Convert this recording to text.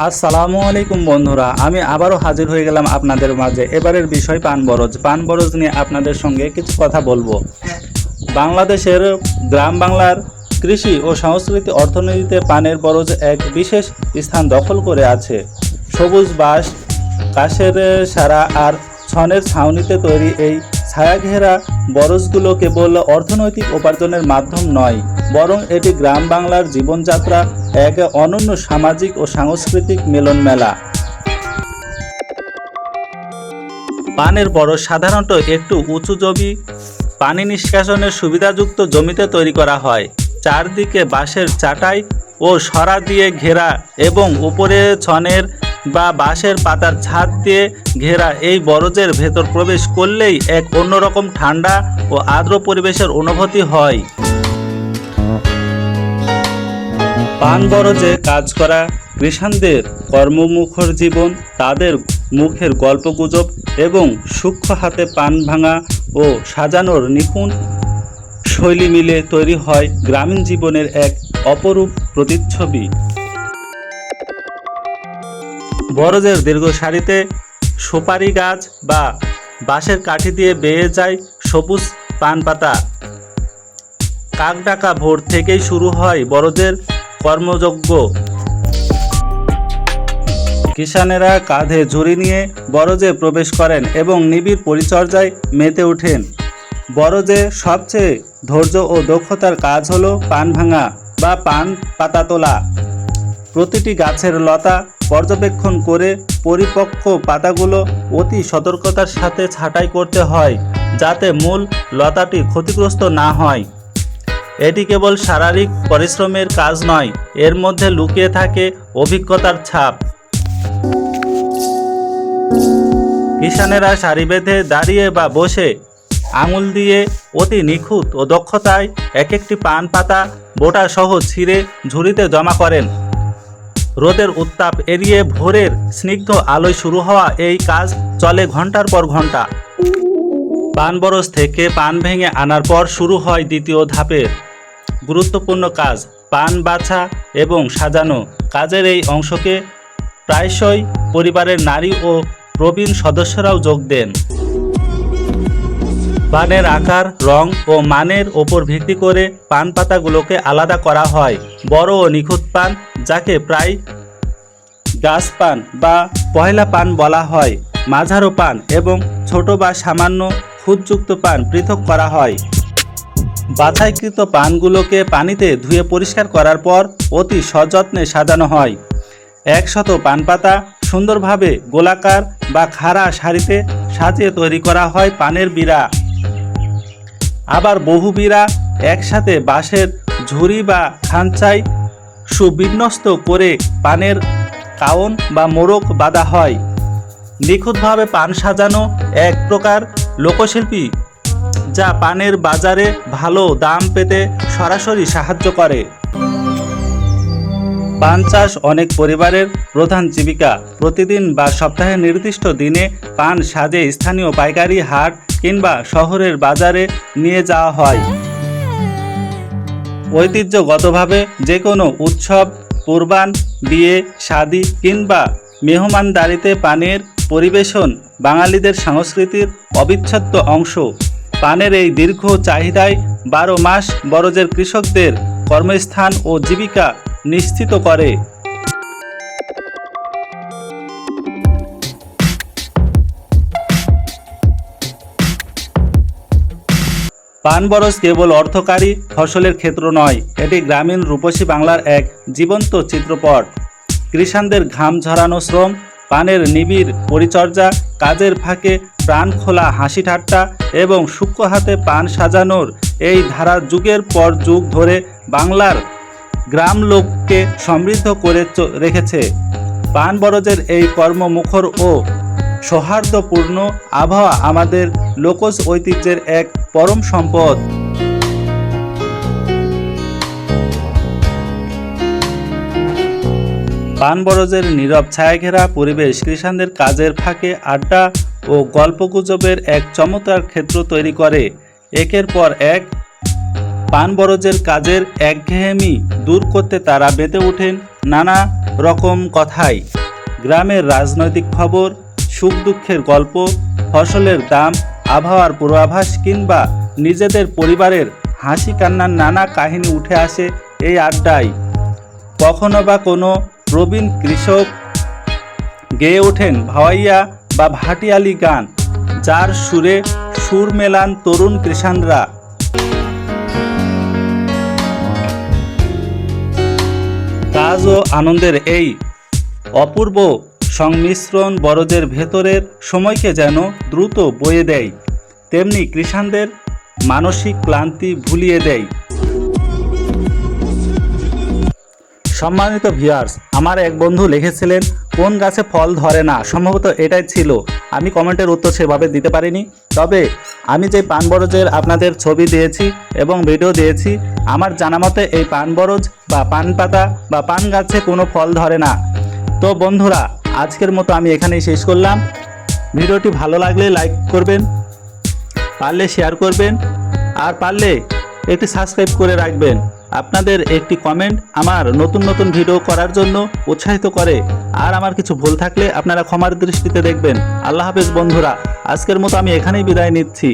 আসসালামু আলাইকুম বন্ধুরা, আমি আবারও হাজির হয়ে গেলাম আপনাদের মাঝে। এবারের বিষয় পান বরজ নিয়ে আপনাদের সঙ্গে কিছু কথা বলবো। বাংলাদেশের গ্রাম বাংলার কৃষি ও সংস্কৃতি অর্থনীতিতে পানের বরজ এক বিশেষ স্থান দখল করে আছে। সবুজ বাঁশ, কাঠের সারা আর ছনের ছাউনিতে তৈরি এই ছায়াঘেরা বরজগুলো কেবল অর্থনৈতিক উপার্জনের মাধ্যম নয়, বরং এটি গ্রাম বাংলার জীবনযাত্রা এক অনন্য সামাজিক ও সাংস্কৃতিক মিলন মেলা। পানের বরজ সাধারণত একটু উঁচু জমি, পানি নিষ্কাশনের সুবিধাযুক্ত জমিতে তৈরি করা হয়। চারদিকে বাঁশের চাটাই ও সরা দিয়ে ঘেরা এবং উপরে ছনের বা বাঁশের পাতার ছাদ দিয়ে ঘেরা এই বরজের ভেতর প্রবেশ করলেই এক অন্যরকম ঠান্ডা ও আর্দ্র পরিবেশের অনুভূতি হয়। পান বরজে কাজ করা কৃষকদের কর্মমুখর জীবন, তাদের মুখের গল্পগুজব এবং সূক্ষ্ম হাতে পান ভাঙা ও সাজানোর নিপুণ শৈলী মিলে তৈরি হয় গ্রামীণ জীবনের এক অপরূপ প্রতিচ্ছবি। বরজের দীর্ঘ সারিতে সুপারি গাছ বা বাঁশের কাঠি দিয়ে বেয়ে যায় সবুজ পান পাতা। কাকডাকা ভোর থেকেই শুরু হয় বরজের কর্মযজ্ঞ। কিষানেরা কাঁধে ঝুড়ি নিয়ে বরজে প্রবেশ করেন এবং নিবিড় পরিচর্যায় মেতে ওঠেন। বরজে সবচেয়ে ধৈর্য ও দক্ষতার কাজ হলো পান ভাঙা বা পান পাতা তোলা। প্রতিটি গাছের লতা পর্যবেক্ষণ করে পরিপক্ক পাতাগুলো অতি সতর্কতার সাথে ছাঁটাই করতে হয়, যাতে মূল লতাটি ক্ষতিগ্রস্ত না হয়। এটি কেবল শারীরিক পরিশ্রমের কাজ নয়, এর মধ্যে লুকিয়ে থাকে অভিজ্ঞতার ছাপ। কিষানেরা সারি বেঁধে দাঁড়িয়ে বা বসে আঙুল দিয়ে অতি নিখুঁত ও দক্ষতায় এক একটি পান পাতা বোটা সহ ছিঁড়ে ঝুড়িতে জমা করেন। রোদের উত্তাপ এড়িয়ে ভোরের স্নিগ্ধ আলোয় শুরু হওয়া এই কাজ চলে ঘন্টার পর ঘন্টা। পান বরজ থেকে পান ভেঙে আনার পর শুরু হয় দ্বিতীয় ধাপের গুরুত্বপূর্ণ কাজ, পান বাছা এবং সাজানো। কাজের এই অংশকে প্রায়শই পরিবারের নারী ও প্রবীণ সদস্যরাও যোগ দেন। পানের আকার, রং ও মানের ওপর ভিত্তি করে পান পাতাগুলোকে আলাদা করা হয়। বড় ও নিখুঁত পান, যাকে প্রায় গাছ পান বা পয়লা পান বলা হয়, মাঝারো পান এবং ছোট বা সামান্য খুঁতযুক্ত পান পৃথক করা হয়। বাছাইকৃত পানগুলোকে পানিতে ধুয়ে পরিষ্কার করার পর অতি সযত্নে সাজানো হয়। 100 পান পাতা সুন্দরভাবে গোলাকার বা খাড়া সারিতে সাজিয়ে তৈরি করা হয় পানের বিড়া। আবার বহু বিড়া একসাথে বাঁশের ঝুড়ি বা খাঁচায় সুবিন্যস্ত করে পানের কাউন বা মোড়ক বাঁধা হয়। নিখুঁতভাবে পান সাজানো এক প্রকার লোকশিল্পী, যা পানের বাজারে ভালো দাম পেতে সরাসরি সাহায্য করে। পান চাষ অনেক পরিবারের প্রধান জীবিকা। প্রতিদিন বা সপ্তাহের নির্দিষ্ট দিনে পান সাজে স্থানীয় পাইকারি হাট কিংবা শহরের বাজারে নিয়ে যাওয়া হয়। ঐতিহ্যগতভাবে যে কোনো উৎসব, কুরবান, বিয়ে, শাদী কিংবা মেহমানদারিতে পানের পরিবেশন বাঙালিদের সংস্কৃতির অবিচ্ছেদ্য অংশ। পানের এই দীর্ঘ চাহিদায় 12 মাস বরজের কৃষকদের কর্মস্থান ও জীবিকা নিশ্চিত করে। পান বরজ কেবল অর্থকারী ফসলের ক্ষেত্র নয়, এটি গ্রামীণ রূপসী বাংলার এক জীবন্ত চিত্রপট। কৃষকদের ঘাম ঝরানো শ্রম, পানের নিবিড় পরিচর্যা, কাজের ফাঁকে প্রাণ খোলা হাসি ঠাট্টা এবং সূক্ষ্ম হাতে পান সাজানোর এই ধারা যুগের পর যুগ ধরে বাংলার গ্রাম লোককে সমৃদ্ধ করে রেখেছে। পান বরজের এই কর্মমুখর ও সৌহার্দ্যপূর্ণ আবহাওয়া আমাদের লোকজ ঐতিহ্যের এক পরম সম্পদ। পান বরজের নীরব ছায়াঘেরা পরিবেশ কৃষকদের কাজের ফাঁকে আড্ডা ও গল্পগুজবের এক চমৎকার ক্ষেত্র তৈরি করে। একের পর এক পান বরজের কাজের একঘেয়েমি দূর করতে তারা মেতে ওঠেন নানা রকম কথায়। গ্রামের রাজনৈতিক খবর, সুখ দুঃখের গল্প, ফসলের দাম, আবহাওয়ার পূর্বাভাস কিংবা নিজেদের পরিবারের হাসি কান্নার নানা কাহিনী উঠে আসে এই আড্ডায়। কখনো বা কোনো প্রবীণ কৃষক গেয়ে ওঠেন ভাওয়াইয়া বা ভাটিয়ালি গান, যার সুরে সুর মেলান তরুণ কৃষাণরা। কাজ ও আনন্দের এই অপূর্ব সংমিশ্রণ বরজের ভেতরের সময়কে যেন দ্রুত বয়ে দেয়, তেমনি কৃষাণদের মানসিক ক্লান্তি ভুলিয়ে দেয়। সম্মানিত ভিউয়ার্স, আমার এক বন্ধু লিখেছিলেন কোন গাছে ফল ধরে না, সম্ভবত এটাই ছিল। আমি কমেন্টের উত্তর সেভাবে দিতে পারিনি, তবে আমি যে পান বরজের আপনাদের ছবি দিয়েছি এবং ভিডিও দিয়েছি, আমার জানা মতে এই পান বরজ বা পান পাতা বা পান গাছে কোনো ফল ধরে না। তো বন্ধুরা, আজকের মতো আমি এখানেই শেষ করলাম। ভিডিওটি ভালো লাগলে লাইক করবেন, পারলে শেয়ার করবেন, আর পারলে একটি সাবস্ক্রাইব করে রাখবেন। আপনাদের একটি কমেন্ট আমার নতুন নতুন ভিডিও করার জন্য উৎসাহিত করে। আর আমার কিছু ভুল থাকলে আপনারা ক্ষমার দৃষ্টিতে দেখবেন। আল্লাহ হাফেজ বন্ধুরা, আজকের মতো আমি এখানেই বিদায় নিচ্ছি।